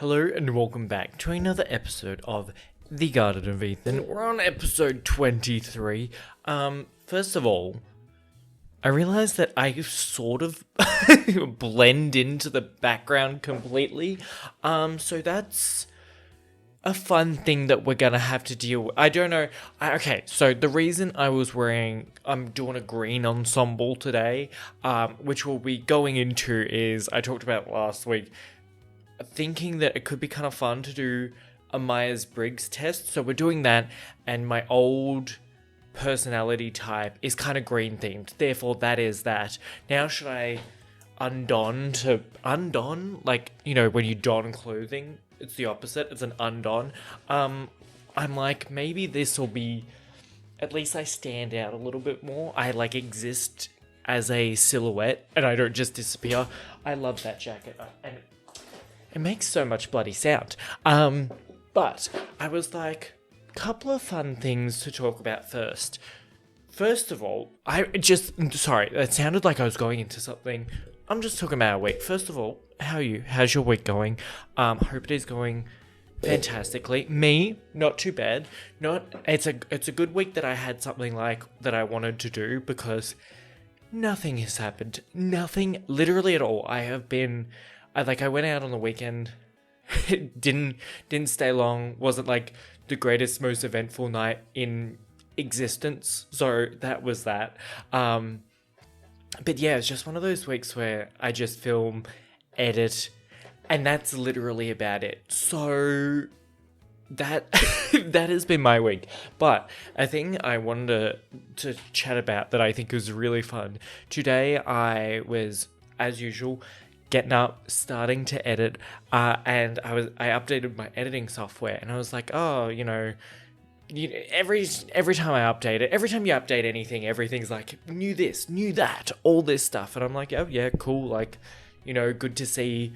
Hello and welcome back to another episode of The Garden of Ethan. We're on episode 23. First of all, I realized that I sort of blend into the background completely. So that's a fun thing that we're gonna have to deal with. I don't know. Okay, so the reason I'm doing a green ensemble today, which we'll be going into, is I talked about last week, thinking that it could be kind of fun to do a Myers-Briggs test. So we're doing that, and my old personality type is kind of green themed. Therefore, that is that. Now, should I undon? Like, you know, when you don clothing, it's the opposite. It's an undon. I'm like, maybe this will be, at least I stand out a little bit more. I like exist as a silhouette and I don't just disappear. I love that jacket. And it makes so much bloody sound. But I was like, couple of fun things to talk about first. First of all, sorry, that sounded like I was going into something. I'm just talking about a week. First of all, how are you? How's your week going? Hope it is going fantastically. Me, not too bad. It's a good week that I had something like that I wanted to do, because nothing has happened. Nothing, literally at all. I went out on the weekend. It didn't stay long. Wasn't like the greatest, most eventful night in existence. So that was that. But yeah, it's just one of those weeks where I just film, edit, and that's literally about it. So that that has been my week. But a thing I wanted to chat about that I think was really fun. Today I was, as usual, getting up, starting to edit, and I updated my editing software, and I was like, oh, every time I update it, every time you update anything, everything's like, new this, new that, all this stuff, and I'm like, oh yeah, cool, like, good to see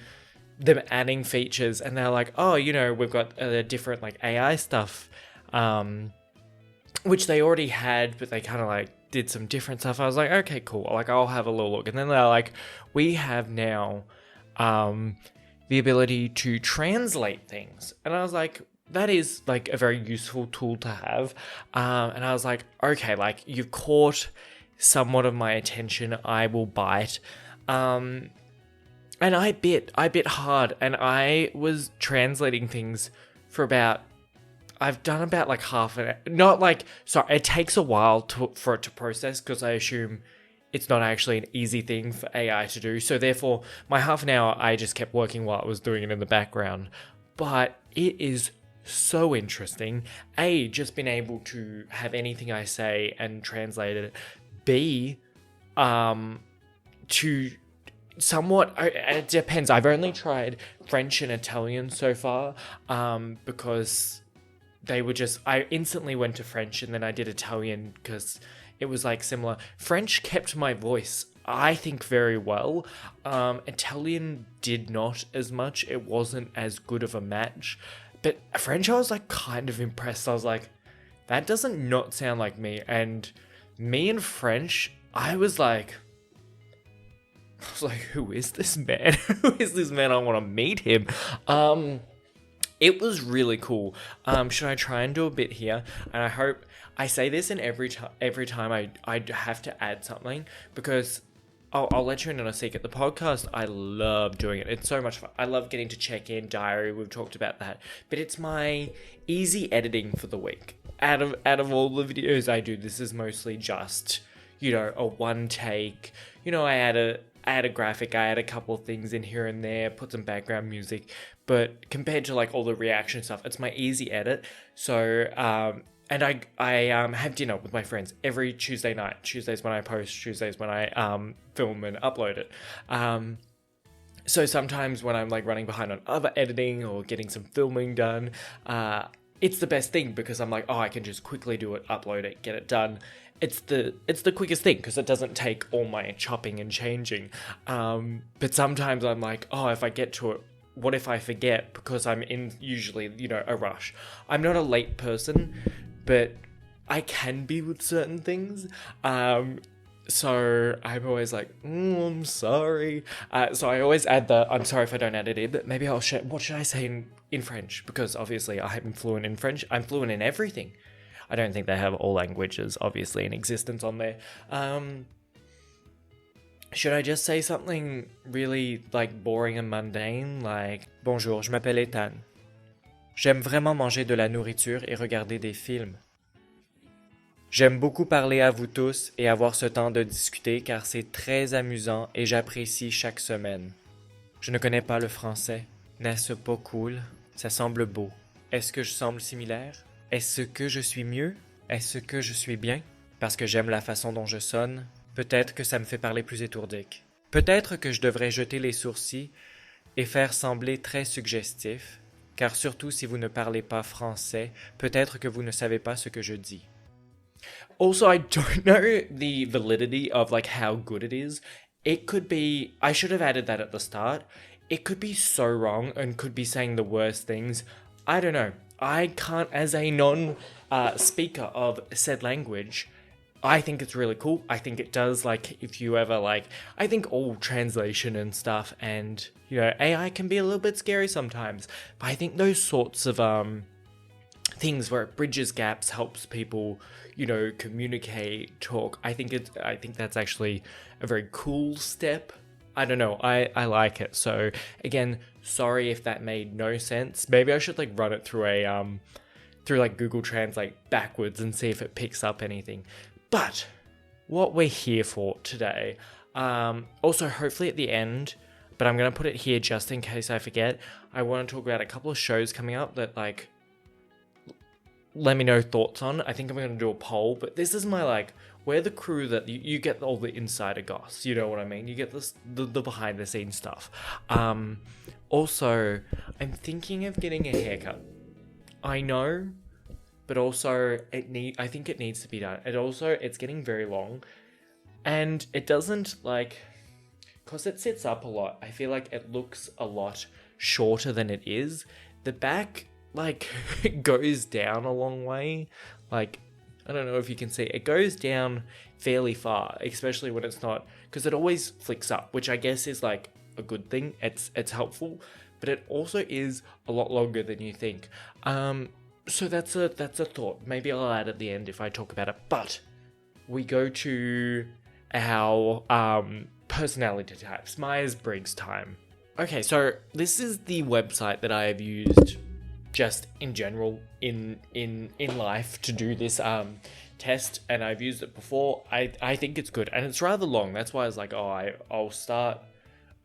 them adding features, and they're like, oh, we've got different like AI stuff, which they already had, but they kind of like did some different stuff. I was like, okay, cool. Like, I'll have a little look. And then they're like, we have now the ability to translate things. And I was like, that is like a very useful tool to have. And I was like, okay, like, you've caught somewhat of my attention. I will bite. And I bit hard, and I was translating things for I've done about like half an hour. Not like, sorry, it takes a while for it to process, because I assume it's not actually an easy thing for AI to do. So therefore, my half an hour, I just kept working while I was doing it in the background. But it is so interesting. A, just being able to have anything I say and translate it. B, to somewhat, it depends. I've only tried French and Italian so far, because I instantly went to French, and then I did Italian because it was like similar. French kept my voice, I think, very well. Italian did not as much. It wasn't as good of a match. But French, I was like kind of impressed. I was like, that doesn't not sound like me. And me in French, I was like, who is this man? Who is this man? I want to meet him. It was really cool. Should I try and do a bit here? And I hope I say this in every time I have to add something, because I'll let you in on a secret. The podcast, I love doing it. It's so much fun. I love getting to check in, diary. We've talked about that. But it's my easy editing for the week. Out of all the videos I do, this is mostly just, a one take. I add a graphic, I add a couple of things in here and there, put some background music, but compared to like all the reaction stuff, it's my easy edit. So, and I have dinner with my friends every Tuesday night. Tuesdays when I post, Tuesdays when I film and upload it. So sometimes when I'm like running behind on other editing or getting some filming done, it's the best thing, because I'm like, oh, I can just quickly do it, upload it, get it done. It's the quickest thing, because it doesn't take all my chopping and changing. But sometimes I'm like, oh, if I get to it, what if I forget, because I'm in usually, a rush. I'm not a late person, but I can be with certain things. So I'm always like, I'm sorry. So I always add the I'm sorry if I don't add it in, but maybe I'll share. What should I say in French? Because obviously I'm fluent in French. I'm fluent in everything. I don't think they have all languages, obviously, in existence on there. Should I just say something really, like, boring and mundane? Like, bonjour, je m'appelle Ethan. J'aime vraiment manger de la nourriture et regarder des films. J'aime beaucoup parler à vous tous et avoir ce temps de discuter car c'est très amusant et j'apprécie chaque semaine. Je ne connais pas le français. N'est-ce pas cool? Ça semble beau. Est-ce que je semble similaire? Est-ce que je suis mieux? Est-ce que je suis bien? Parce que j'aime la façon dont je sonne. Peut-être que ça me fait parler plus étourdique. Peut-être que je devrais jeter les sourcils et faire sembler très suggestif, car surtout si vous ne parlez pas français, peut-être que vous ne savez pas ce que je dis. Also, I don't know the validity of like how good it is. It could be, I should have added that at the start. It could be so wrong and could be saying the worst things. I don't know. I can't, as a non speaker of said language, I think it's really cool. I think it does, like, if you ever, like, I think all translation and stuff and, you know, AI can be a little bit scary sometimes. But I think those sorts of, things where it bridges gaps, helps people, you know, communicate, talk. I think that's actually a very cool step. I don't know. I like it. So again, sorry if that made no sense. Maybe I should like run it through a through like Google Translate backwards and see if it picks up anything. But what we're here for today, also hopefully at the end, but I'm gonna put it here just in case I forget. I want to talk about a couple of shows coming up that like let me know thoughts on. I think I'm going to do a poll, but this is my like, we're the crew that you get all the insider goss, you know what I mean? You get this the behind the scenes stuff. Also, I'm thinking of getting a haircut. I know, but also I think it needs to be done. And also, it's getting very long, and it doesn't like, cause it sits up a lot. I feel like it looks a lot shorter than it is. The back like it goes down a long way. Like, I don't know if you can see, it goes down fairly far, especially when it's not, because it always flicks up, which I guess is like a good thing. It's helpful, but it also is a lot longer than you think. So that's a thought. Maybe I'll add at the end if I talk about it. But we go to our personality types. Myers-Briggs time. Okay, so this is the website that I have used just in general in life to do this test, and I've used it before. I think it's good, and it's rather long. That's why I was like, I'll start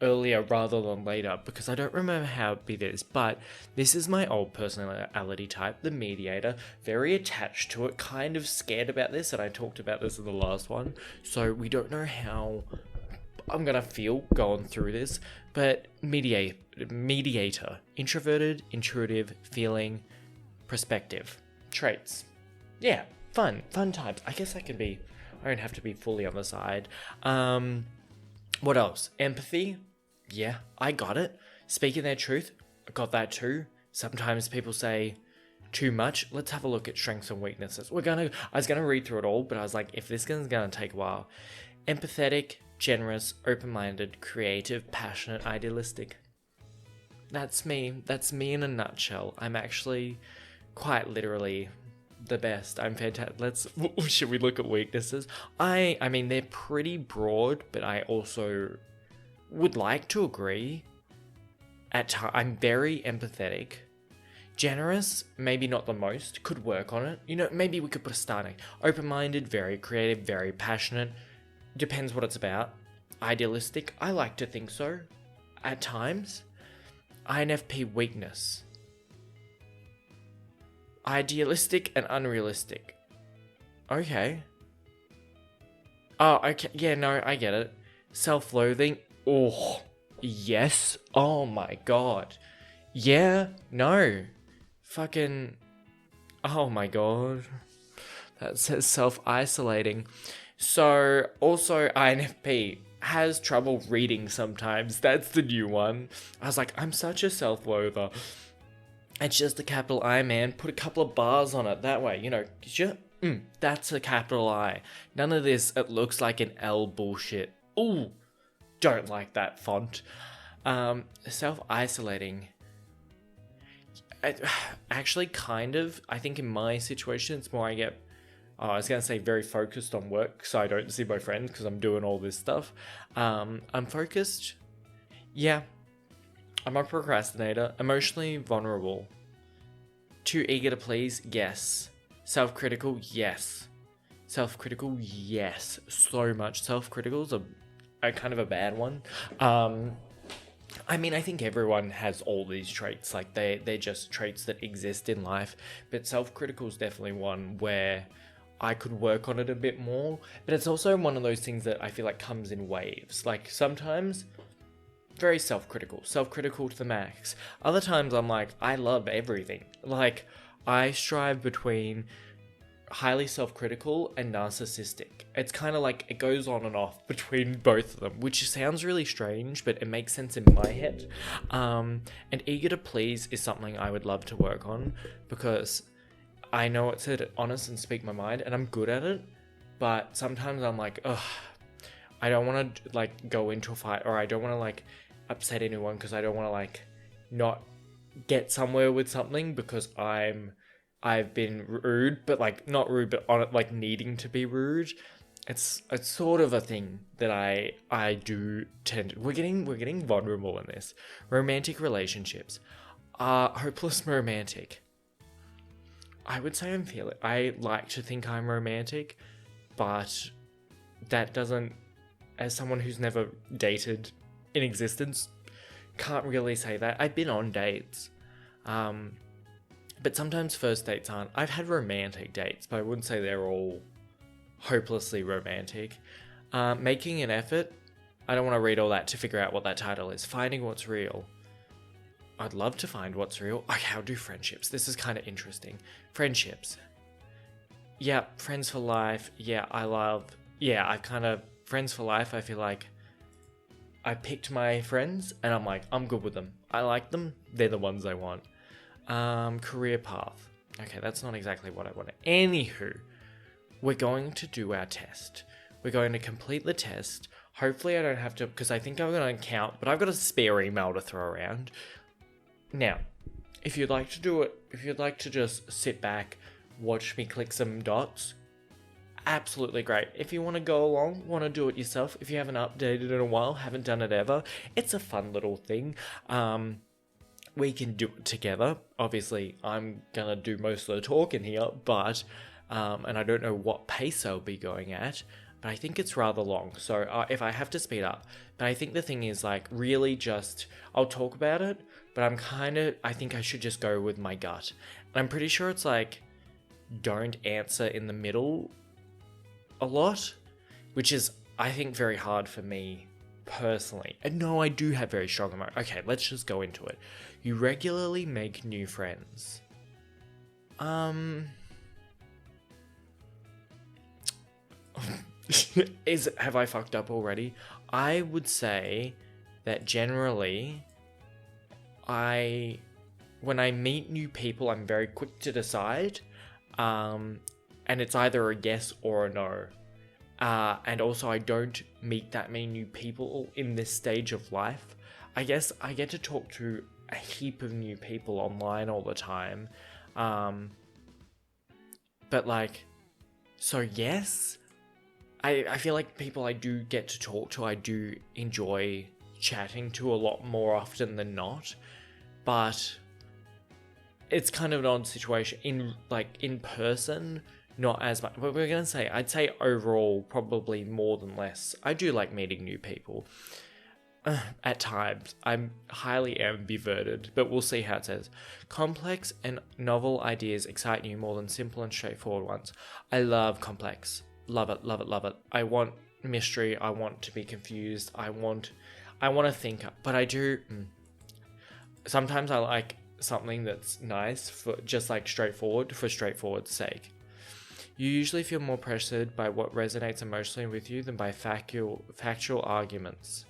earlier rather than later, because I don't remember how big it is. But this is my old personality type, the mediator. Very attached to it, kind of scared about this, and I talked about this in the last one. So we don't know how I'm gonna feel going through this, but mediator, introverted, intuitive, feeling, perspective, traits. Yeah, fun types. I guess I don't have to be fully on the side. What else? Empathy. Yeah, I got it. Speaking their truth. I got that too. Sometimes people say too much. Let's have a look at strengths and weaknesses. I was gonna read through it all, but I was like, if this is gonna take a while. Empathetic, generous, open-minded, creative, passionate, idealistic. That's me. That's me in a nutshell. I'm actually quite literally the best. I'm fantastic. Should we look at weaknesses? I mean, they're pretty broad, but I also would like to agree. I'm very empathetic. Generous, maybe not the most. Could work on it. You know, maybe we could put a starting. Open-minded, very creative, very passionate. Depends what it's about. Idealistic, I like to think so. At times. INFP weakness. Idealistic and unrealistic. Okay. Oh, okay. Yeah, no, I get it. Self-loathing. Oh, yes. Oh my god. Yeah, no. Fucking. Oh my god. That says self-isolating. So, also INFP has trouble reading sometimes. That's the new one. I was like, I'm such a self-loather. It's just a capital I, man. Put a couple of bars on it. That way, you know, That's a capital I. None of this, it looks like an L bullshit. Ooh, don't like that font. Self-isolating. Actually, kind of. I think in my situation, it's more I was going to say very focused on work, so I don't see my friends because I'm doing all this stuff. I'm focused. Yeah. I'm a procrastinator. Emotionally vulnerable. Too eager to please? Yes. Self-critical? Yes. Self-critical? Yes. So much. Self-critical is a kind of a bad one. I mean, I think everyone has all these traits. Like, they're just traits that exist in life. But self-critical is definitely one where I could work on it a bit more. But it's also one of those things that I feel like comes in waves. Like, sometimes very self-critical to the max. Other times I'm like, I love everything. Like, I strive between highly self-critical and narcissistic. It's kind of like it goes on and off between both of them, which sounds really strange, but it makes sense in my head. And eager to please is something I would love to work on, because I know it's honest and speak my mind, and I'm good at it. But sometimes I'm like, ugh, I don't want to like go into a fight, or I don't want to like upset anyone because I don't want to like not get somewhere with something because I've been rude, but like not rude, but on it like needing to be rude. It's sort of a thing that I do tend to. We're getting vulnerable in this. Romantic relationships. Hopeless romantic. I would say I like to think I'm romantic, but that doesn't, as someone who's never dated in existence, can't really say that. I've been on dates. But sometimes first dates aren't. I've had romantic dates, but I wouldn't say they're all hopelessly romantic. Making an effort. I don't want to read all that to figure out what that title is. Finding what's real. I'd love to find what's real. Okay, I'll do friendships. This is kind of interesting. Friendships. Yeah, friends for life. Yeah, friends for life. I feel like I picked my friends and I'm like, I'm good with them. I like them. They're the ones I want. Career path. Okay, that's not exactly what I wanted. Anywho, we're going to do our test. We're going to complete the test. Hopefully I don't have to, because I think I'm going to count, but I've got a spare email to throw around. Now, if you'd like to do it, if you'd like to just sit back, watch me click some dots, absolutely great. If you want to go along, want to do it yourself, if you haven't updated in a while, haven't done it ever, it's a fun little thing. We can do it together. Obviously, I'm gonna do most of the talking here, but and I don't know what pace I'll be going at, but I think it's rather long. So if I have to speed up, but I think the thing is like really just I'll talk about it, but I think I should just go with my gut. And I'm pretty sure it's like don't answer in the middle a lot, which is I think very hard for me personally. And no, I do have very strong emotions. Okay, let's just go into it. You regularly make new friends. Have I fucked up already? I would say that generally when I meet new people, I'm very quick to decide. And it's either a yes or a no. And also I don't meet that many new people in this stage of life. I guess I get to talk to a heap of new people online all the time. But like, so yes, I feel like people I do get to talk to, I do enjoy chatting to a lot more often than not. But it's kind of an odd situation in person. Not as much, but I'd say overall, probably more than less. I do like meeting new people. At times, I'm highly ambiverted, but we'll see how it says. Complex and novel ideas excite you more than simple and straightforward ones. I love complex. Love it, love it, love it. I want mystery. I want to be confused. I want to think, but I do. Sometimes I like something that's nice for just like straightforward for straightforward's sake. You usually feel more pressured by what resonates emotionally with you than by factual arguments.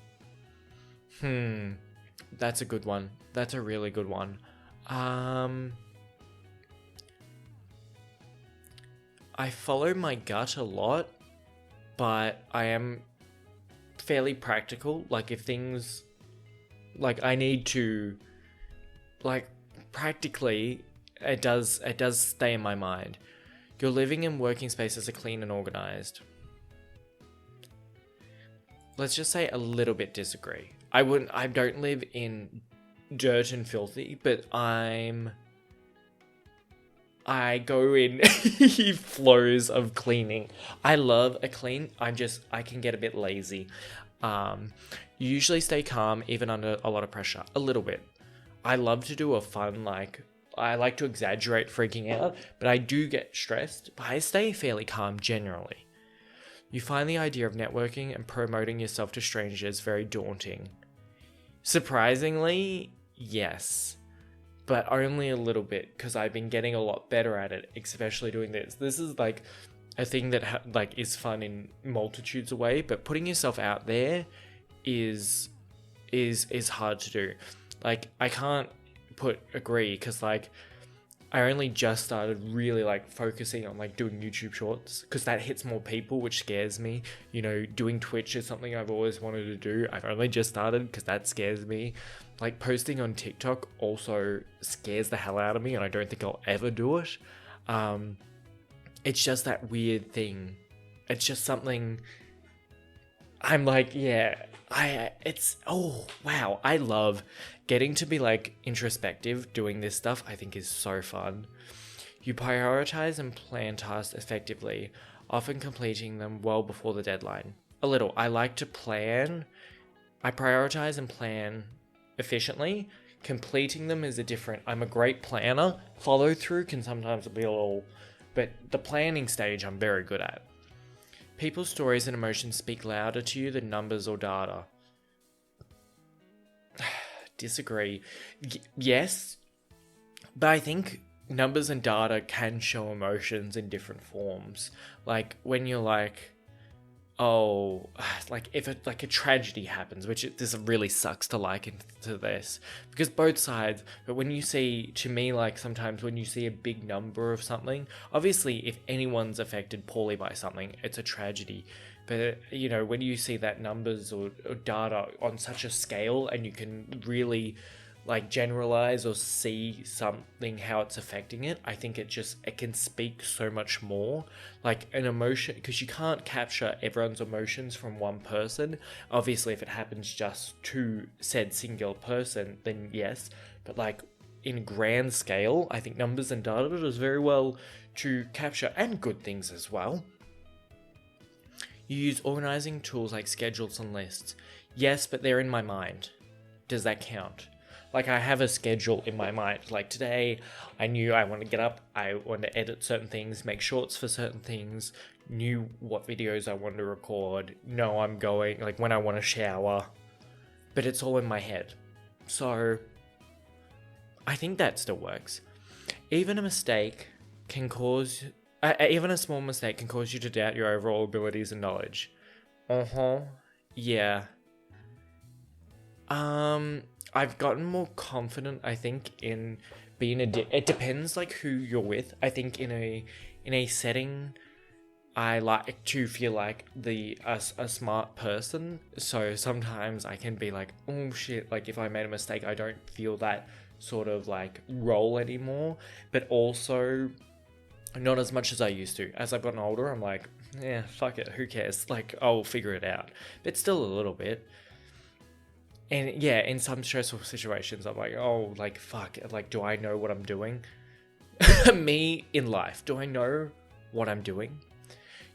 That's a good one. That's a really good one. I follow my gut a lot, but I am fairly practical. Like if things, like I need to, like practically, it does stay in my mind. Your living and working spaces are clean and organized. Let's just say a little bit disagree. I don't live in dirt and filthy, but I go in flows of cleaning. I love a clean. I can get a bit lazy. Usually stay calm even under a lot of pressure. A little bit. I love to do a fun, like, I like to exaggerate freaking out, but I do get stressed, but I stay fairly calm generally. You find the idea of networking and promoting yourself to strangers very daunting. Surprisingly, yes. But only a little bit, because I've been getting a lot better at it, especially doing this. This is like a thing that is fun in multitudes of ways, but putting yourself out there is hard to do. Like, I can't agree, because like I only just started really like focusing on like doing YouTube shorts, because that hits more people, which scares me. You know, doing Twitch is something I've always wanted to do. I've only just started because that scares me. Like posting on TikTok also scares the hell out of me, and I don't think I'll ever do it. It's just that weird thing. It's just something I'm like, yeah, oh wow, I love getting to be like introspective doing this stuff. I think is so fun. You prioritize and plan tasks effectively, often completing them well before the deadline. A little. I like to plan. I prioritize and plan efficiently. Completing them is I'm a great planner. Follow through can sometimes be a little, but the planning stage I'm very good at. People's stories and emotions speak louder to you than numbers or data. Disagree. Yes, but I think numbers and data can show emotions in different forms. Like when you're like, oh, like if a tragedy happens, which this really sucks to liken to this, because both sides, but when you see, to me, like sometimes when you see a big number of something, obviously if anyone's affected poorly by something, it's a tragedy. But, you know, when you see that numbers or data on such a scale, and you can really like generalize or see something, how it's affecting it, I think it can speak so much more. Like an emotion, because you can't capture everyone's emotions from one person. Obviously, if it happens just to said singular person, then yes. But like in grand scale, I think numbers and data does very well to capture, and good things as well. You use organizing tools like schedules and lists. Yes, but they're in my mind. Does that count? Like, I have a schedule in my mind. Like today, I knew I want to get up, I want to edit certain things, make shorts for certain things, knew what videos I wanted to record, know I'm going, like when I want to shower. But it's all in my head. So, I think that still works. Even a small mistake can cause you to doubt your overall abilities and knowledge. Yeah. I've gotten more confident, I think, in being it depends like who you're with. I think in a setting, I like to feel like a smart person. So sometimes I can be like, oh shit, like if I made a mistake, I don't feel that sort of like role anymore. But also not as much as I used to. As I've gotten older, I'm like, yeah, fuck it, who cares? Like, I'll figure it out. But still a little bit. And yeah, in some stressful situations, I'm like, oh, like, fuck, like, do I know what I'm doing? Me in life, do I know what I'm doing?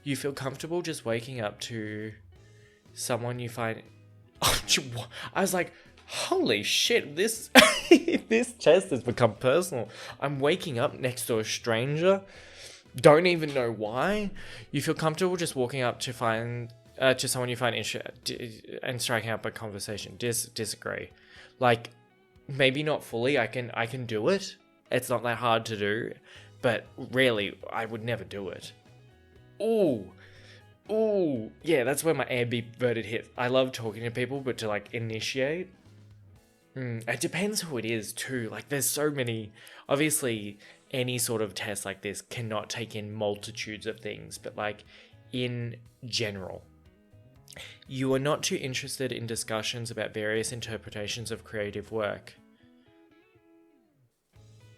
You feel comfortable just waking up to someone you find... I was like, holy shit, this this test has become personal. I'm waking up next to a stranger, don't even know why. You feel comfortable just walking up to someone you find interesting and striking up a conversation. Disagree. Like, maybe not fully. I can do it. It's not that hard to do, but really, I would never do it. Ooh, yeah, that's where my ambiverted hits. I love talking to people, but to like initiate, It depends who it is too. Like there's so many, obviously any sort of test like this cannot take in multitudes of things, but like in general, you are not too interested in discussions about various interpretations of creative work.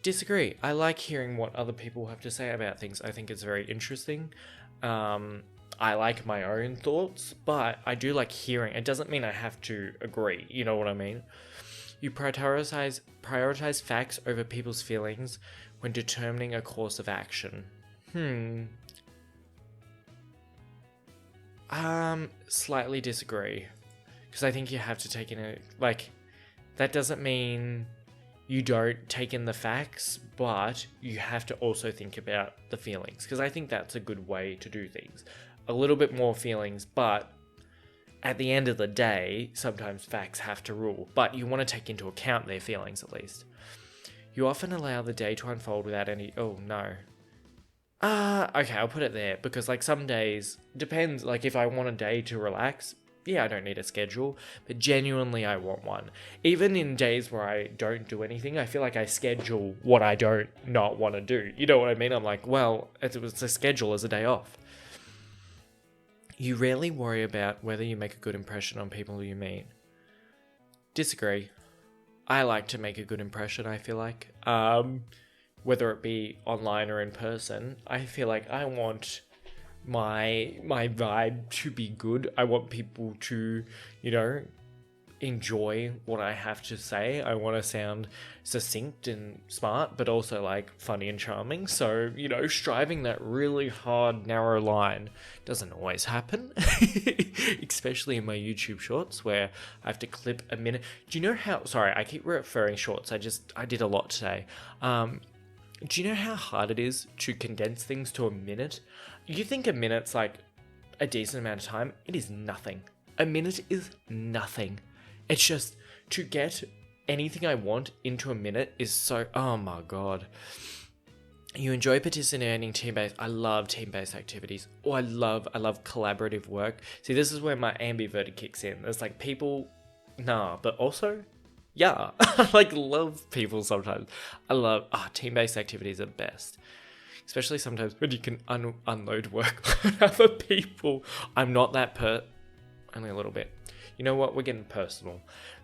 Disagree. I like hearing what other people have to say about things. I think it's very interesting. I like my own thoughts, but I do like hearing. It doesn't mean I have to agree. You know what I mean? You prioritize facts over people's feelings when determining a course of action. Slightly disagree. Because I think you have to take in a, like, that doesn't mean you don't take in the facts, but you have to also think about the feelings. Because I think that's a good way to do things. A little bit more feelings, but at the end of the day, sometimes facts have to rule. But you want to take into account their feelings at least. You often allow the day to unfold without any... Oh, no. Okay, I'll put it there. Because, like, some days... Depends. Like, if I want a day to relax... Yeah, I don't need a schedule, but genuinely I want one. Even in days where I don't do anything, I feel like I schedule what I don't not want to do. You know what I mean? I'm like, well, it's a schedule as a day off. You rarely worry about whether you make a good impression on people you meet. Disagree. I like to make a good impression, I feel like. Whether it be online or in person, I feel like I want my vibe to be good. I want people to, enjoy what I have to say. I want to sound succinct and smart, but also like funny and charming. So, striving that really hard, narrow line doesn't always happen, especially in my YouTube shorts where I have to clip a minute. Do you know how, sorry, I keep referring shorts. I did a lot today. Do you know how hard it is to condense things to a minute? You think a minute's like a decent amount of time? It is nothing. A minute is nothing. It's just, to get anything I want into a minute is so... Oh my god. You enjoy participating in team-based... I love team-based activities. Oh, I love collaborative work. See, this is where my ambivert kicks in. There's like people... Nah, but also... Yeah. I love people sometimes. I love... team-based activities are best. Especially sometimes when you can unload work on other people. I'm not that only a little bit. You know what? We're getting personal.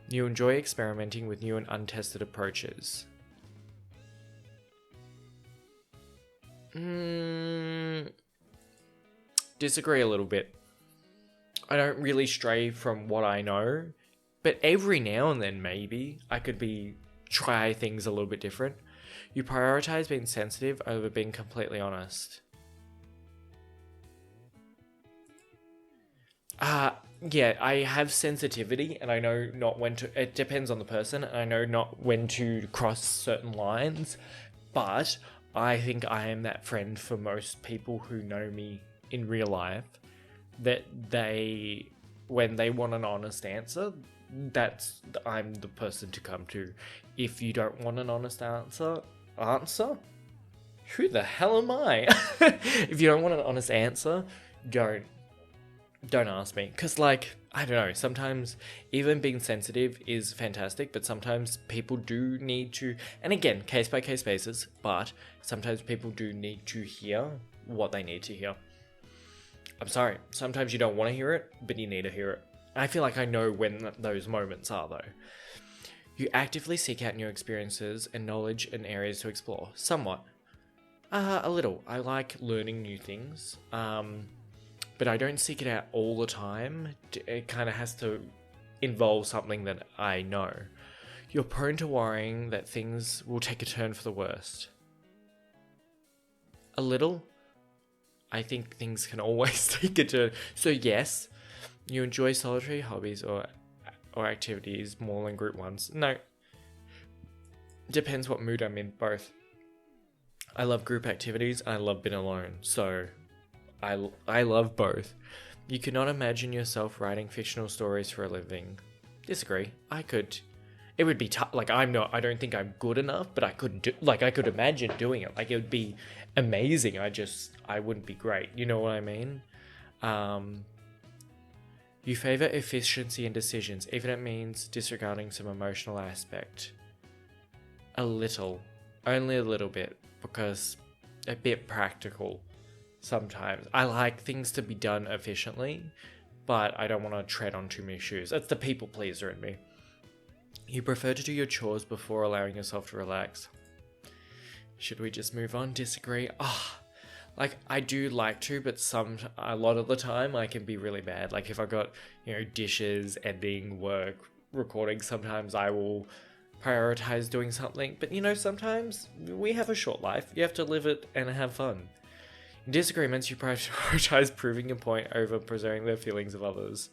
You enjoy experimenting with new and untested approaches. Disagree a little bit. I don't really stray from what I know, but every now and then maybe I could try things a little bit different. You prioritize being sensitive over being completely honest. Yeah, I have sensitivity and I know not when to... It depends on the person and I know not when to cross certain lines, but I think I am that friend for most people who know me in real life, that when they want an honest answer, I'm the person to come to. If you don't want an honest answer? Who the hell am I? If you don't want an honest answer, don't ask me. Because, I don't know, sometimes even being sensitive is fantastic, but sometimes people do need to, and again, case by case basis, but sometimes people do need to hear what they need to hear. I'm sorry, sometimes you don't want to hear it, but you need to hear it. I feel like I know when those moments are, though. You actively seek out new experiences and knowledge and areas to explore. Somewhat. A little. I like learning new things. But I don't seek it out all the time. It kind of has to involve something that I know. You're prone to worrying that things will take a turn for the worst. A little. I think things can always take a turn. So yes, you enjoy solitary hobbies or activities more than group ones. No. Depends what mood I'm in, both. I love group activities and I love being alone. So... I love both. You could not imagine yourself writing fictional stories for a living. Disagree. I could. It would be tough. I don't think I'm good enough, but I could I could imagine doing it. It would be amazing. I wouldn't be great. You know what I mean? You favor efficiency in decisions, even if it means disregarding some emotional aspect. A little. Only a little bit, because a bit practical sometimes. I like things to be done efficiently, but I don't want to tread on too many shoes. That's the people pleaser in me. You prefer to do your chores before allowing yourself to relax. Should we just move on? Disagree? Like, I do like to, but a lot of the time I can be really bad. Like, if I got, dishes, editing, work, recording, sometimes I will prioritize doing something. But, sometimes we have a short life. You have to live it and have fun. In disagreements, you prioritize proving your point over preserving the feelings of others.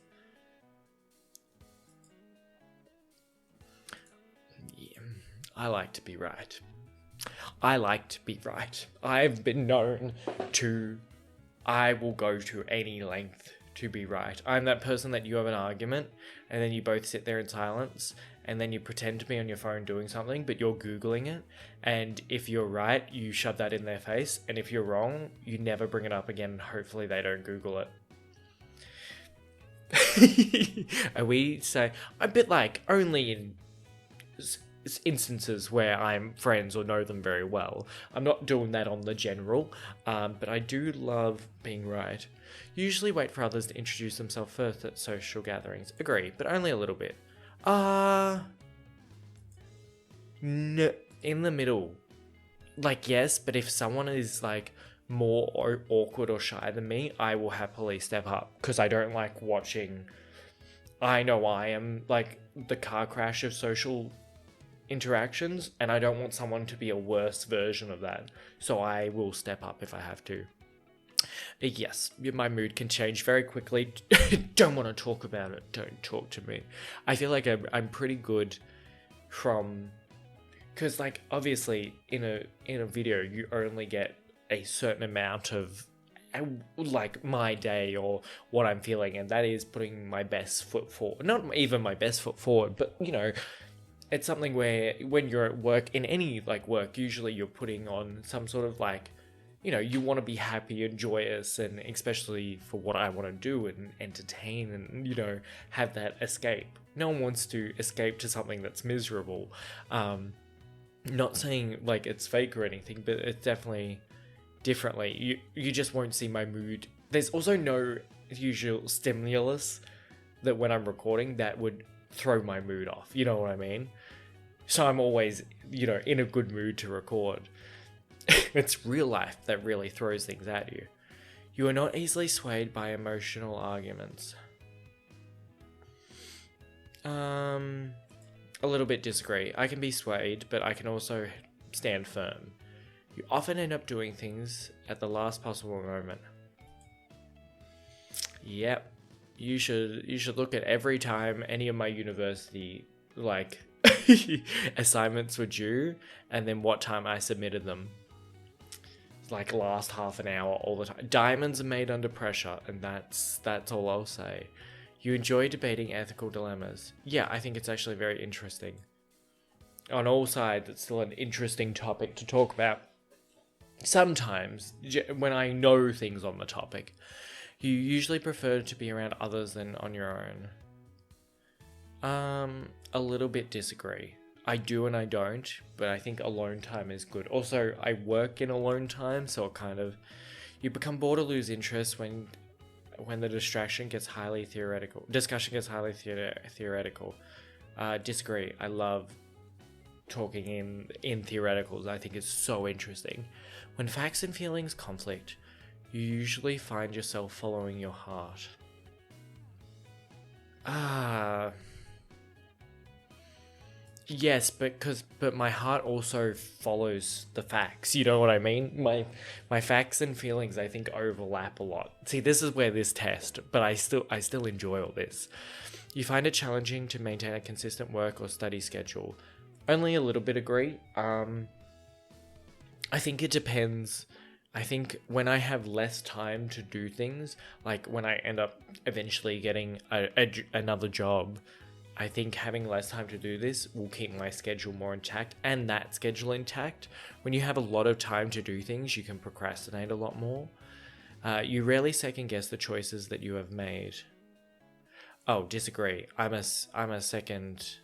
Yeah, I like to be right. I've been known to... I will go to any length to be right. I'm that person that you have an argument, and then you both sit there in silence, and then you pretend to be on your phone doing something, but you're Googling it, and if you're right, you shove that in their face, and if you're wrong, you never bring it up again, and hopefully they don't Google it. And we say, a bit like, only in instances where I'm friends or know them very well. I'm not doing that on the general, but I do love being right. Usually wait for others to introduce themselves first at social gatherings. Agree, but only a little bit. No, in the middle. Like, yes, but if someone is like more awkward or shy than me, I will happily step up, because I don't like watching. I know I am like the car crash of social interactions, and I don't want someone to be a worse version of that, so I will step up if I have to. Yes, my mood can change very quickly. Don't want to talk about it. Don't talk to me. I feel like I'm pretty good from... Because, like, obviously, in a video, you only get a certain amount of, like, my day or what I'm feeling, and that is putting my best foot forward. Not even my best foot forward, but, it's something where when you're at work, in any, like, work, usually you're putting on some sort of, like, you want to be happy and joyous, and especially for what I want to do and entertain and, have that escape. No one wants to escape to something that's miserable. Not saying, like, it's fake or anything, but it's definitely differently. You just won't see my mood. There's also no usual stimulus that when I'm recording that would throw my mood off. You know what I mean? So I'm always, in a good mood to record. It's real life that really throws things at you. You are not easily swayed by emotional arguments. A little bit disagree. I can be swayed, but I can also stand firm. You often end up doing things at the last possible moment. Yep. You should look at every time any of my university, like, assignments were due, and then what time I submitted them. Like, last half an hour all the time. Diamonds are made under pressure, and that's all I'll say. You enjoy debating ethical dilemmas. Yeah, I think it's actually very interesting. On all sides, it's still an interesting topic to talk about. Sometimes, when I know things on the topic, you usually prefer to be around others than on your own. A little bit disagree. I do and I don't, but I think alone time is good. Also, I work in alone time, so it kind of... You become bored or lose interest when the discussion gets highly theoretical. Disagree. I love talking in theoreticals. I think it's so interesting. When facts and feelings conflict, you usually find yourself following your heart. Yes, but my heart also follows the facts. You know what I mean? My facts and feelings, I think, overlap a lot. See, this is where this test, but I still enjoy all this. You find it challenging to maintain a consistent work or study schedule. Only a little bit agree. I think it depends. I think when I have less time to do things, like when I end up eventually getting another job, I think having less time to do this will keep my schedule more intact and that schedule intact. When you have a lot of time to do things, you can procrastinate a lot more. You rarely second guess the choices that you have made. Oh, disagree. I'm a second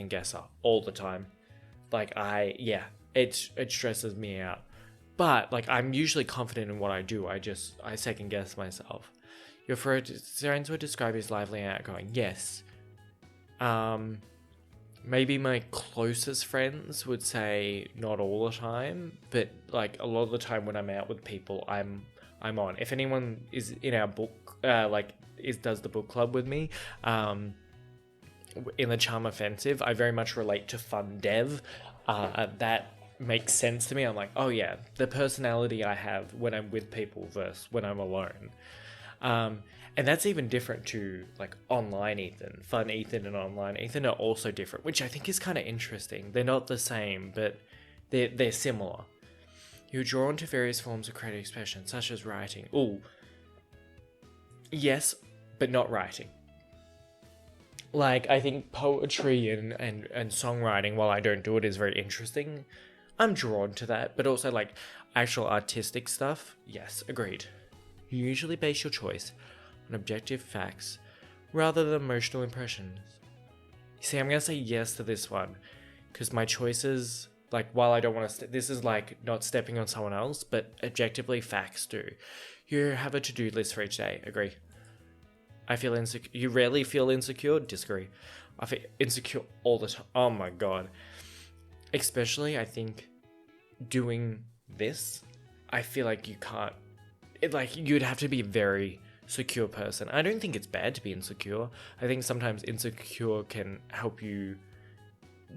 guesser all the time. Like it stresses me out. But like I'm usually confident in what I do. I second guess myself. Your friends would describe you as lively and outgoing. Yes. Maybe my closest friends would say not all the time, but like a lot of the time when I'm out with people, I'm on. If anyone is in our book, does the book club with me, in the Charm Offensive, I very much relate to Fun Dev. That makes sense to me. I'm like, oh yeah, the personality I have when I'm with people versus when I'm alone. And that's even different to like online Ethan. Fun Ethan and online Ethan are also different, which I think is kind of interesting. They're not the same, but they're similar. You're drawn to various forms of creative expression, such as writing. Ooh, yes, but not writing. Like, I think poetry and songwriting, while I don't do it, is very interesting. I'm drawn to that, but also like actual artistic stuff. Yes, agreed. You usually base your choice on objective facts rather than emotional impressions. You see, I'm going to say yes to this one because my choices, like, while I don't want to, this is like not stepping on someone else, but objectively facts do. You have a to-do list for each day. Agree. I feel insecure. You rarely feel insecure. Disagree. I feel insecure all the time. Oh my god. Especially, I think, doing this, I feel like you can't. You'd have to be a very secure person. I don't think it's bad to be insecure. I think sometimes insecure can help you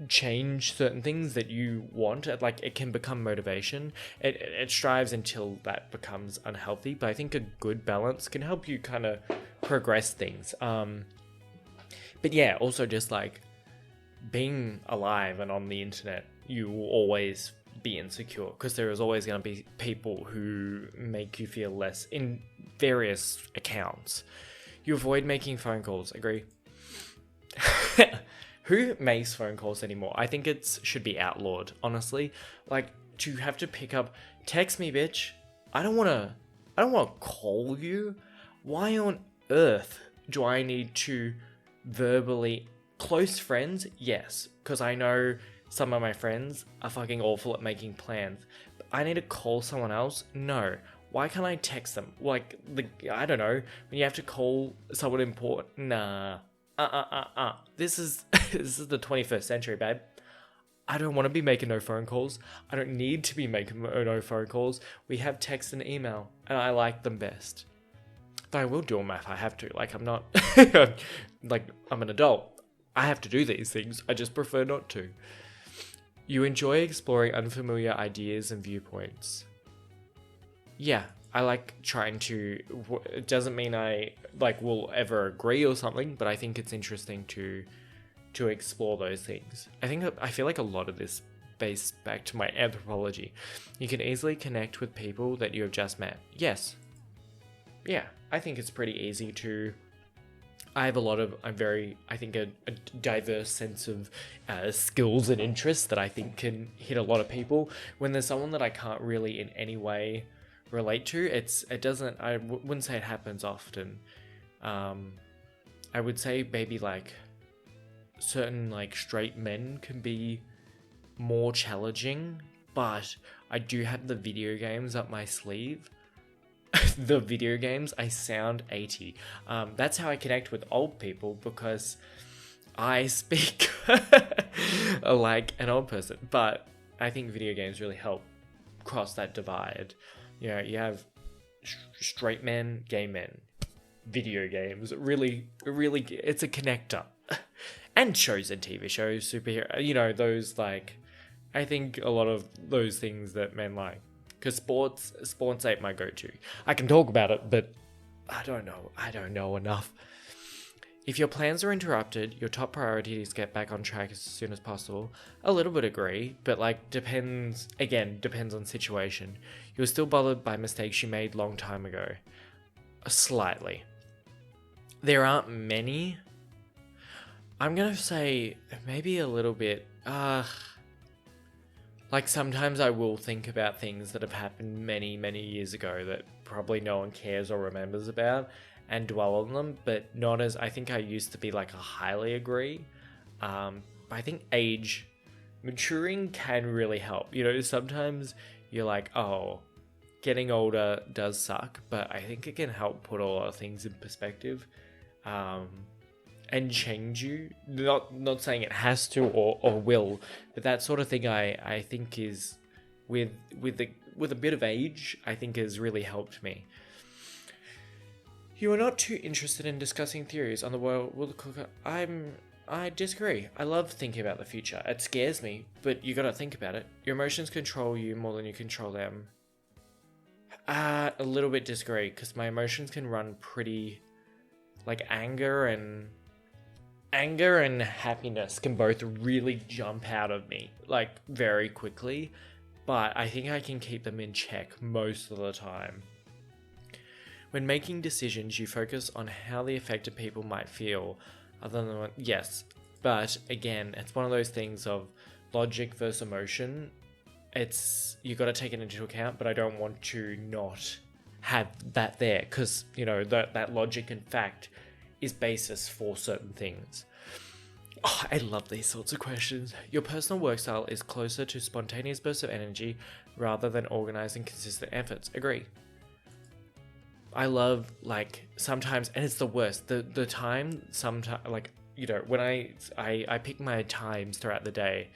change certain things that you want. Like, it can become motivation. It strives until that becomes unhealthy, but I think a good balance can help you kind of progress things. But yeah, also just like being alive and on the internet, you will always be insecure because there is always going to be people who make you feel less in various accounts. You avoid making phone calls. Agree. Who makes phone calls anymore? I think it should be outlawed, honestly. Like, to have to pick up, text me, bitch. I don't want to call you. Why on earth do I need to verbally... Close friends? Yes, because I know some of my friends are fucking awful at making plans. But I need to call someone else? No. Why can't I text them? Like, I don't know, when you have to call someone important? Nah. This is this is the 21st century, babe. I don't want to be making no phone calls. I don't need to be making no phone calls. We have text and email, and I like them best. But I will do them if I have to. Like, I'm not... like, I'm an adult. I have to do these things. I just prefer not to. You enjoy exploring unfamiliar ideas and viewpoints. Yeah, I like trying to... It doesn't mean I will ever agree or something, but I think it's interesting to explore those things. I feel like a lot of this based back to my anthropology. You can easily connect with people that you have just met. Yes. Yeah, I think it's pretty easy to... I have a diverse sense of skills and interests that I think can hit a lot of people. When there's someone that I can't really in any way relate to, I wouldn't say it happens often. I would say maybe like certain like straight men can be more challenging, but I do have the video games up my sleeve. The video games, I sound 80. That's how I connect with old people, because I speak like an old person. But I think video games really help cross that divide. You know, you have straight men, gay men, video games. Really, it's a connector. And shows and TV shows, superhero, you know, those like, I think a lot of those things that men like. Because sports ain't my go-to. I can talk about it, but I don't know enough. If your plans are interrupted, your top priority is get back on track as soon as possible. A little bit agree, but like depends on situation. You're still bothered by mistakes you made long time ago. Slightly. There aren't many. I'm gonna say maybe a little bit. Like, sometimes I will think about things that have happened many, many years ago that probably no one cares or remembers about. and dwell on them, but not as I think I used to be like a highly agree. I think maturing can really help. Sometimes you're like, oh, getting older does suck, but I think it can help put a lot of things in perspective, and change you. Not saying it has to or will, but that sort of thing I think is with a bit of age, I think has really helped me. You are not too interested in discussing theories on the world. I disagree. I love thinking about the future. It scares me, but you gotta think about it. Your emotions control you more than you control them. A little bit disagree, because my emotions can run pretty, like anger and happiness can both really jump out of me, like very quickly, but I think I can keep them in check most of the time. When making decisions, you focus on how the affected people might feel, other than yes, but again, it's one of those things of logic versus emotion. You got to take it into account, but I don't want to not have that there, because that logic and fact is basis for certain things. Oh, I love these sorts of questions. Your personal work style is closer to spontaneous bursts of energy rather than organized and consistent efforts. Agree. I love, like, sometimes, and it's the worst, the time, sometimes, like, when I pick my times throughout the day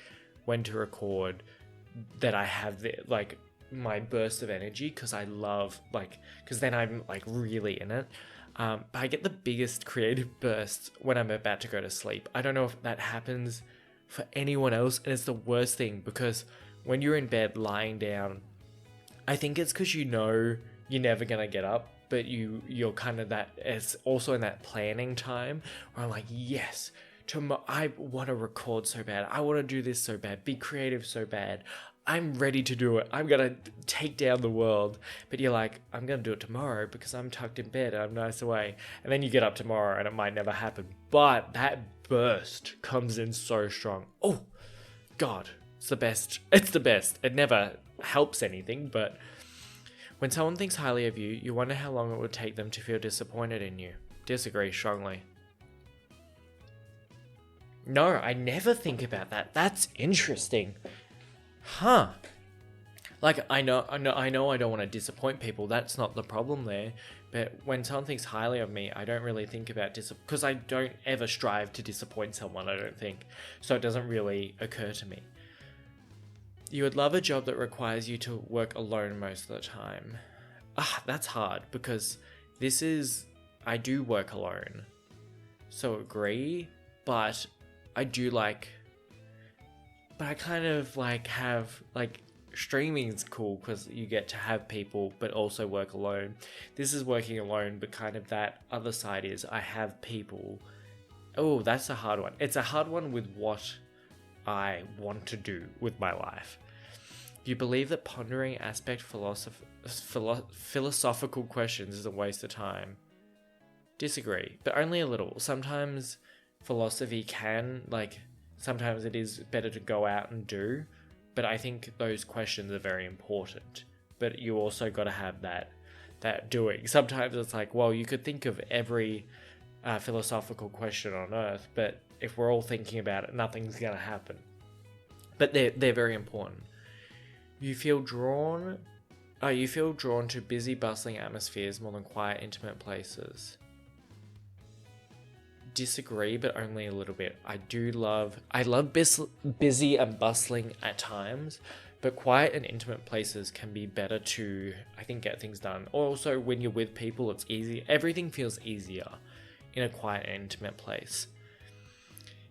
when to record, that I have my burst of energy, because I love, because then I'm like really in it. But I get the biggest creative burst when I'm about to go to sleep. I don't know if that happens for anyone else, and it's the worst thing, because when you're in bed lying down, I think it's because you're never gonna get up, but you're kind of it's also in that planning time where I'm like, yes, I want to record so bad, I want to do this so bad, be creative so bad, I'm ready to do it, I'm gonna take down the world. But you're like, I'm gonna do it tomorrow because I'm tucked in bed and I'm nice away. And then you get up tomorrow and it might never happen, but that burst comes in so strong. Oh god, it's the best. It never helps anything, but when someone thinks highly of you, you wonder how long it would take them to feel disappointed in you. Disagree strongly. No, I never think about that. That's interesting. Huh. Like, I know I don't want to disappoint people. That's not the problem there. But when someone thinks highly of me, I don't really think about because I don't ever strive to disappoint someone, I don't think. So it doesn't really occur to me. You would love a job that requires you to work alone most of the time. That's hard, because I do work alone. So agree, but I kind of have, streaming's cool because you get to have people but also work alone. This is working alone, but kind of that other side is I have people. Oh, that's a hard one. It's a hard one with what I want to do with my life. You believe that pondering philosophical questions is a waste of time. Disagree, but only a little. Sometimes philosophy sometimes it is better to go out and do, but I think those questions are very important. But you also got to have that doing. Sometimes it's like, well, you could think of every philosophical question on earth, but if we're all thinking about it, nothing's going to happen. But they're very important. You feel drawn to busy, bustling atmospheres more than quiet, intimate places. Disagree, but only a little bit. I love busy and bustling at times, but quiet and intimate places can be better to, I think, get things done. Also, when you're with people, it's easy. Everything feels easier in a quiet and intimate place.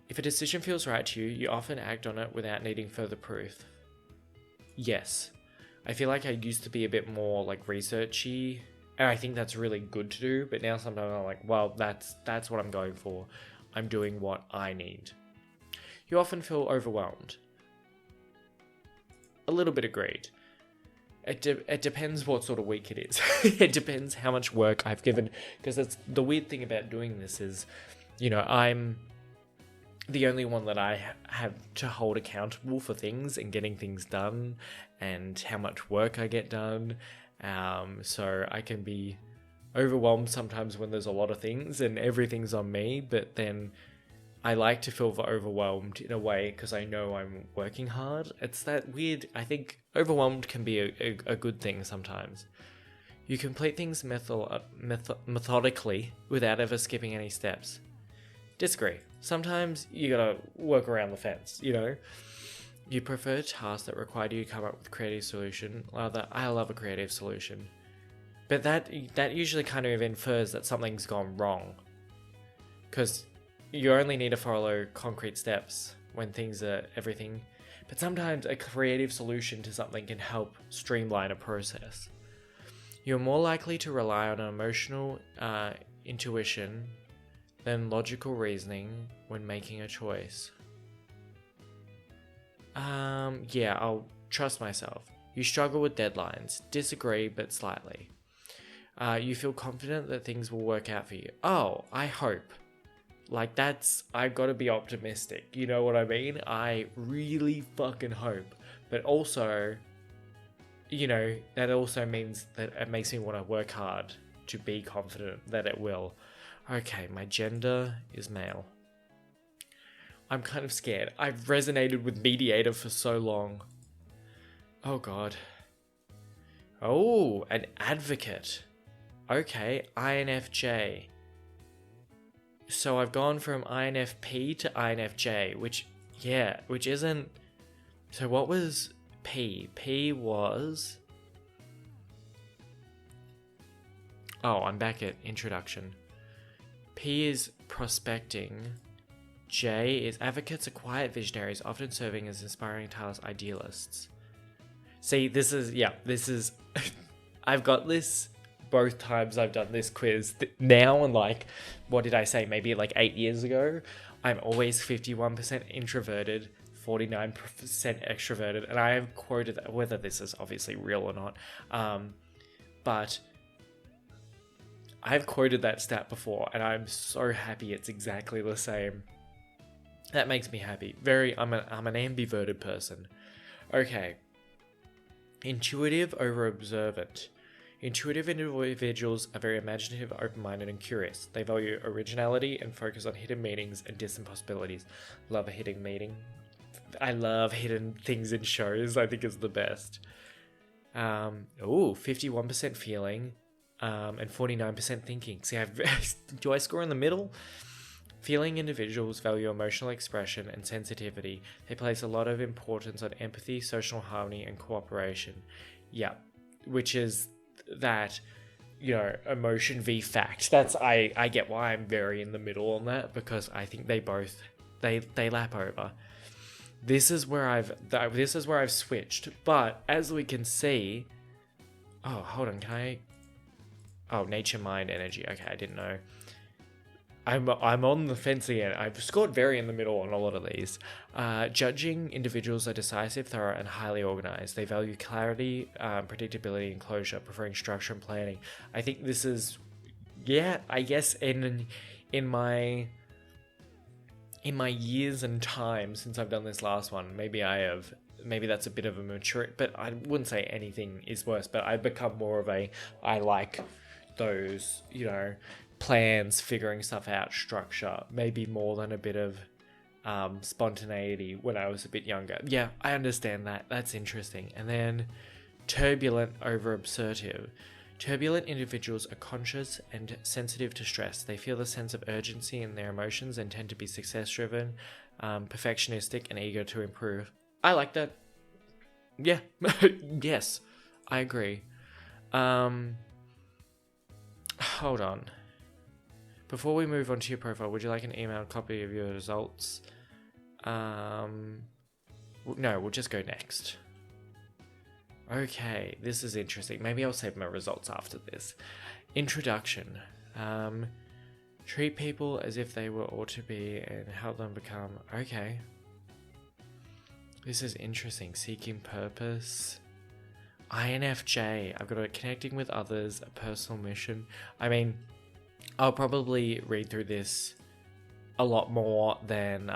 If a decision feels right to you, you often act on it without needing further proof. Yes. I feel like I used to be a bit more researchy, and I think that's really good to do, but now sometimes I'm like, well, that's what I'm going for. I'm doing what I need. You often feel overwhelmed. A little bit agreed. It depends what sort of week it is. It depends how much work I've given, because that's the weird thing about doing this is, I'm the only one that I have to hold accountable for things and getting things done and how much work I get done. So I can be overwhelmed sometimes when there's a lot of things and everything's on me, but then I like to feel overwhelmed in a way because I know I'm working hard. It's that weird, I think overwhelmed can be a good thing sometimes. You complete things methodically without ever skipping any steps. Disagree. Sometimes you gotta work around the fence, you know? You prefer tasks that require you to come up with a creative solution. Rather, I love a creative solution. But that usually kind of infers that something's gone wrong. Because you only need to follow concrete steps when things are everything. But sometimes a creative solution to something can help streamline a process. You're more likely to rely on emotional intuition than logical reasoning when making a choice. Yeah, I'll trust myself. You struggle with deadlines. Disagree, but slightly. You feel confident that things will work out for you. Oh, I hope. Like I've got to be optimistic. You know what I mean? I really fucking hope. But also, that also means that it makes me want to work hard to be confident that it will. Okay, my gender is male. I'm kind of scared. I've resonated with mediator for so long. Oh god. Oh, an advocate. Okay, INFJ. So I've gone from INFP to INFJ, which isn't... So what was P? P was... Oh, I'm back at introduction. P is prospecting. J is advocates are quiet visionaries, often serving as inspiring tireless idealists. See, this is... I've got this both times I've done this quiz. Now and what did I say? Maybe 8 years ago. I'm always 51% introverted, 49% extroverted. And I have quoted that, whether this is obviously real or not. But I've quoted that stat before and I'm so happy it's exactly the same. That makes me happy. I'm an ambiverted person. Okay. Intuitive over observant. Intuitive individuals are very imaginative, open-minded, and curious. They value originality and focus on hidden meanings and distant possibilities. Love a hidden meaning. I love hidden things in shows. I think it's the best. 51% feeling, and 49% thinking. See, do I score in the middle? Feeling individuals value emotional expression and sensitivity. They place a lot of importance on empathy, social harmony, and cooperation. Yeah, which is that, emotion v fact. I get why I'm very in the middle on that, because I think they lap over. This is where I've switched, but as we can see, oh, hold on, nature, mind, energy. Okay, I didn't know. I'm on the fence again. I've scored very in the middle on a lot of these. Judging individuals are decisive, thorough, and highly organized. They value clarity, predictability, and closure, preferring structure and planning. I think this is, I guess in my years and time since I've done this last one, maybe that's a bit of a mature, but I wouldn't say anything is worse, but I've become more of I like those, plans, figuring stuff out, structure, maybe more than a bit of spontaneity when I was a bit younger. Yeah, I understand that. That's interesting. And then turbulent over assertive. Turbulent individuals are conscious and sensitive to stress. They feel the sense of urgency in their emotions and tend to be success-driven, perfectionistic, and eager to improve. I like that. Yeah. Yes, I agree. Hold on. Before we move on to your profile, would you like an emailed copy of your results? No, we'll just go next. Okay, this is interesting. Maybe I'll save my results after this. Introduction. Treat people as if they were ought to be and help them become... Okay. This is interesting. Seeking purpose. INFJ. I've got a connecting with others, a personal mission. I mean... I'll probably read through this a lot more than,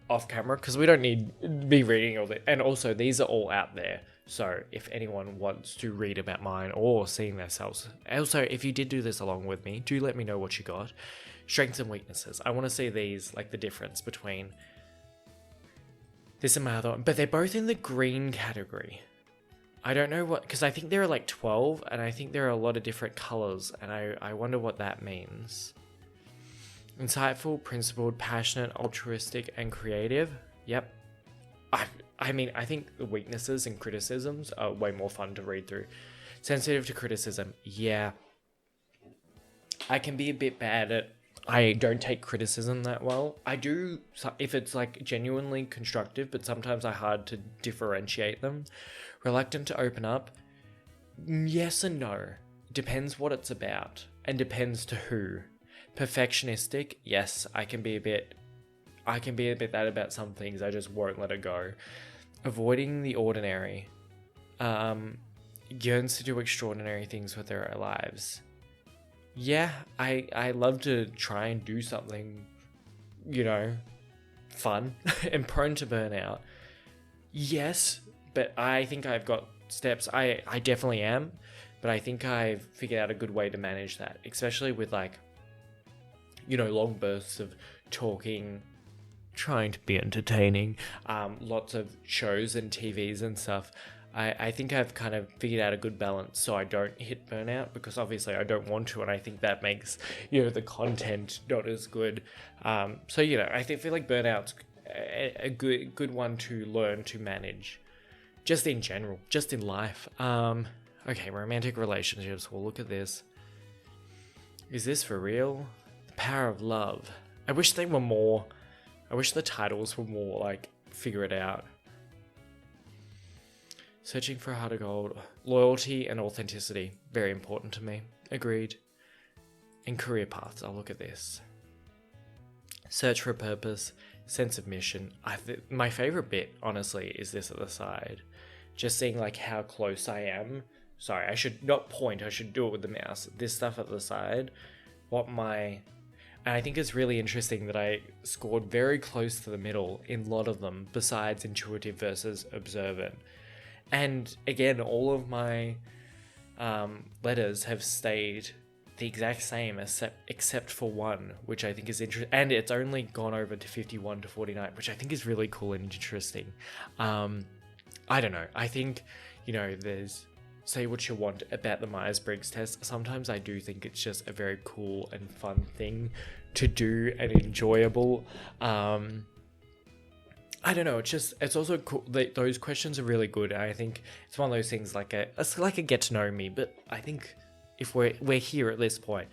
off camera because we don't need to be reading all that. And also, these are all out there. So if anyone wants to read about mine or seeing themselves. Also, if you did do this along with me, do let me know what you got. Strengths and weaknesses. I want to see these, like the difference between this and my other one. But they're both in the green category. I don't know what, because I think there are like 12 and I think there are a lot of different colors. And I wonder what that means. Insightful, principled, passionate, altruistic, and creative. Yep. I mean, I think the weaknesses and criticisms are way more fun to read through. Sensitive to criticism. Yeah. I can be a bit bad at... I don't take criticism that well. I do if it's like genuinely constructive, but sometimes I'm hard to differentiate them. Reluctant to open up. Yes and no. Depends what it's about. And depends to who. Perfectionistic, yes, I can be a bit that about some things. I just won't let it go. Avoiding the ordinary. Yearns to do extraordinary things with their lives. Yeah, I love to try and do something, fun and prone to burnout. Yes, but I think I've got steps. I definitely am, but I think I've figured out a good way to manage that, especially with long bursts of talking, trying to be entertaining, lots of shows and TVs and stuff. I think I've kind of figured out a good balance so I don't hit burnout, because obviously I don't want to, and I think that makes, the content not as good. I feel like burnout's a good one to learn to manage, just in general, just in life. Okay, romantic relationships. We'll look at this. Is this for real? The power of love. I wish the titles were more figure it out. Searching for a heart of gold. Loyalty and authenticity. Very important to me. Agreed. And career paths. I'll look at this. Search for a purpose. Sense of mission. My favorite bit, honestly, is this at the side. Just seeing how close I am. Sorry, I should not point. I should do it with the mouse. This stuff at the side. And I think it's really interesting that I scored very close to the middle in a lot of them, besides intuitive versus observant. And again, all of my letters have stayed the exact same except for one, which I think is interesting. And it's only gone over to 51 to 49, which I think is really cool and interesting. I don't know. I think, there's... Say what you want about the Myers-Briggs test. Sometimes I do think it's just a very cool and fun thing to do and enjoyable. I don't know. It's also cool. Those questions are really good. I think it's one of those things it's like a get to know me. But I think if we're here at this point,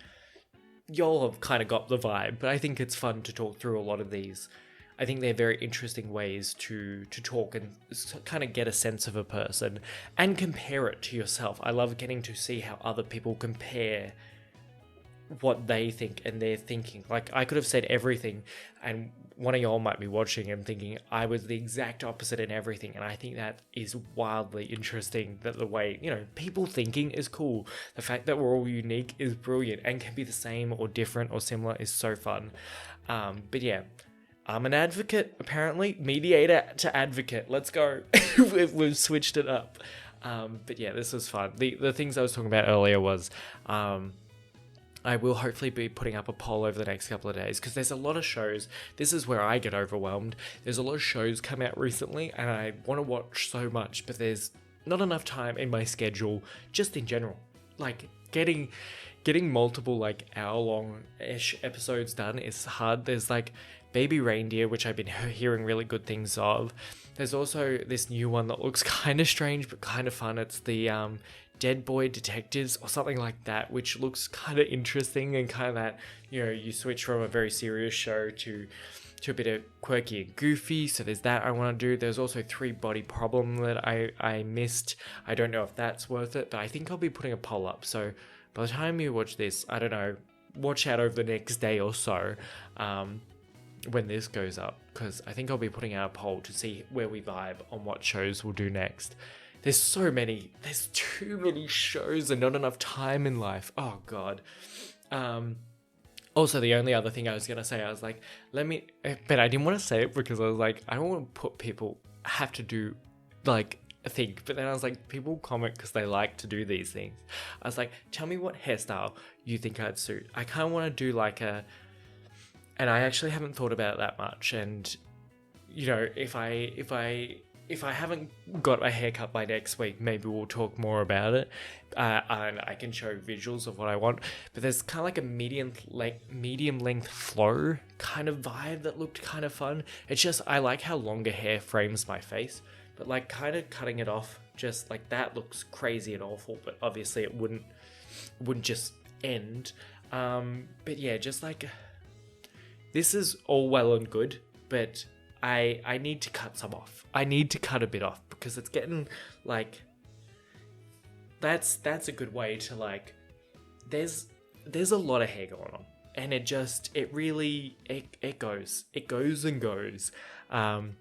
y'all have kind of got the vibe. But I think it's fun to talk through a lot of these. I think they're very interesting ways to talk and kind of get a sense of a person and compare it to yourself. I love getting to see how other people compare what they think and their thinking. I could have said everything, and one of y'all might be watching and thinking I was the exact opposite in everything. And I think that is wildly interesting, that the way, people thinking is cool. The fact that we're all unique is brilliant, and can be the same or different or similar is so fun. But yeah. I'm an advocate, apparently. Mediator to advocate. Let's go. We've switched it up. But yeah, this was fun. The things I was talking about earlier was... I will hopefully be putting up a poll over the next couple of days, because there's a lot of shows. This is where I get overwhelmed. There's a lot of shows come out recently, and I want to watch so much, but there's not enough time in my schedule, just in general. Getting multiple hour-long-ish episodes done is hard. There's Baby Reindeer, which I've been hearing really good things of. There's also this new one that looks kind of strange but kind of fun. It's the Dead Boy Detectives or something like that, which looks kind of interesting and kind of that, you switch from a very serious show to a bit of quirky and goofy. So there's that I want to do. There's also 3 Body Problem that I missed. I don't know if that's worth it, but I think I'll be putting a poll up. So by the time you watch this, I don't know, watch out over the next day or so. When this goes up, because I think I'll be putting out a poll to see where we vibe on what shows we'll do next. There's too many shows and not enough time in life. Oh god. Also, the only other thing I was going to say, I was like, but I didn't want to say it because I was like, I don't want to put people have to do like a thing. But then I was like, people comment because they like to do these things. I was like, tell me what hairstyle you think I'd suit. I kind of want to do like and I actually haven't thought about it that much. And, you know, if I haven't got my haircut by next week, maybe we'll talk more about it. And I can show visuals of what I want. But there's kind of like a medium length flow kind of vibe that looked kind of fun. It's just, I like how longer hair frames my face. But like kind of cutting it off, just like that looks crazy and awful. But obviously it wouldn't just end. But yeah, just like, this is all well and good, but I need to cut some off. I need to cut a bit off because it's getting like, that's a good way to like, there's a lot of hair going on, and it really goes and goes. And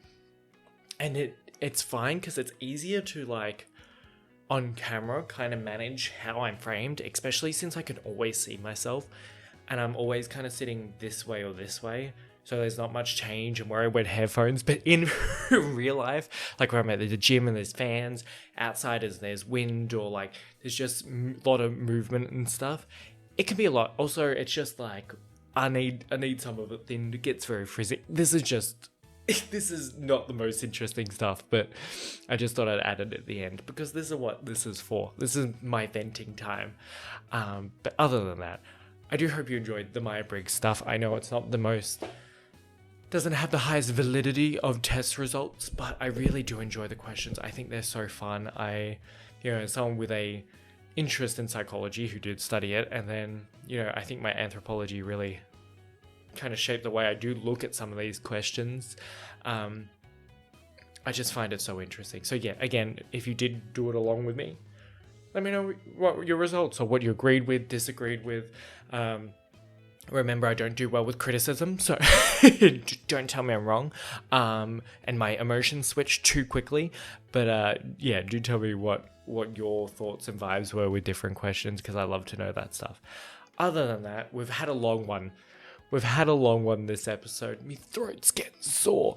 it's fine because it's easier to like on camera kind of manage how I'm framed, especially since I can always see myself and I'm always kind of sitting this way or this way. So there's not much change in where I wear headphones. But in real life, like where I'm at the gym and there's fans, outside there's wind, or like there's just a lot of movement and stuff, it can be a lot. Also, it's just like, I need some of it, then it gets very frizzy. This is not the most interesting stuff, but I just thought I'd add it at the end because this is what this is for. This is my venting time. But other than that, I do hope you enjoyed the Myers-Briggs stuff. I know it's not the most, doesn't have the highest validity of test results, but I really do enjoy the questions. I think they're so fun. Someone with a interest in psychology who did study it, and then, I think my anthropology really kind of shaped the way I do look at some of these questions. I just find it so interesting. So yeah, again, if you did do it along with me, let me know what your results or what you agreed with, disagreed with. Remember, I don't do well with criticism, so don't tell me I'm wrong. And my emotions switch too quickly. But do tell me what your thoughts and vibes were with different questions, because I love to know that stuff. Other than that, we've had a long one. This episode. My throat's getting sore.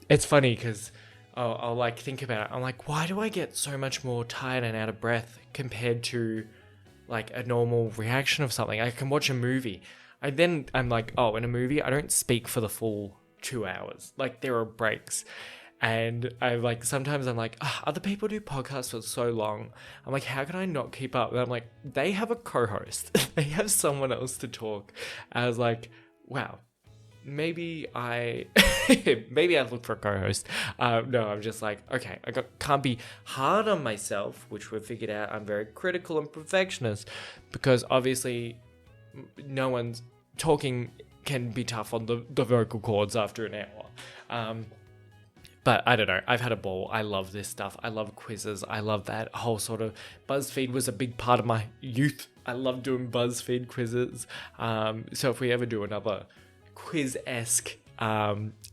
It's funny because I'll like think about it. I'm like, why do I get so much more tired and out of breath compared to like a normal reaction of something? I can watch a movie. I'm like, in a movie, I don't speak for the full 2 hours. Like, there are breaks. And sometimes I'm like, other people do podcasts for so long. I'm like, how can I not keep up? And I'm like, they have a co-host. They have someone else to talk. I was like, wow, maybe I look for a co-host. No, I'm just like, okay, can't be hard on myself, which we've figured out I'm very critical and perfectionist, because obviously no one's talking can be tough on the vocal cords after an hour. But I don't know, I've had a ball. I love this stuff. I love quizzes. I love that whole sort of, BuzzFeed was a big part of my youth. I love doing BuzzFeed quizzes. So if we ever do another quiz-esque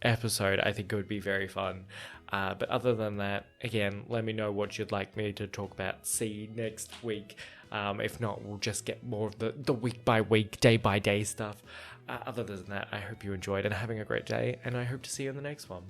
episode, I think it would be very fun. But other than that, again, let me know what you'd like me to talk about. See you next week. If not, we'll just get more of the week by week, day by day stuff. Other than that, I hope you enjoyed and having a great day, and I hope to see you in the next one.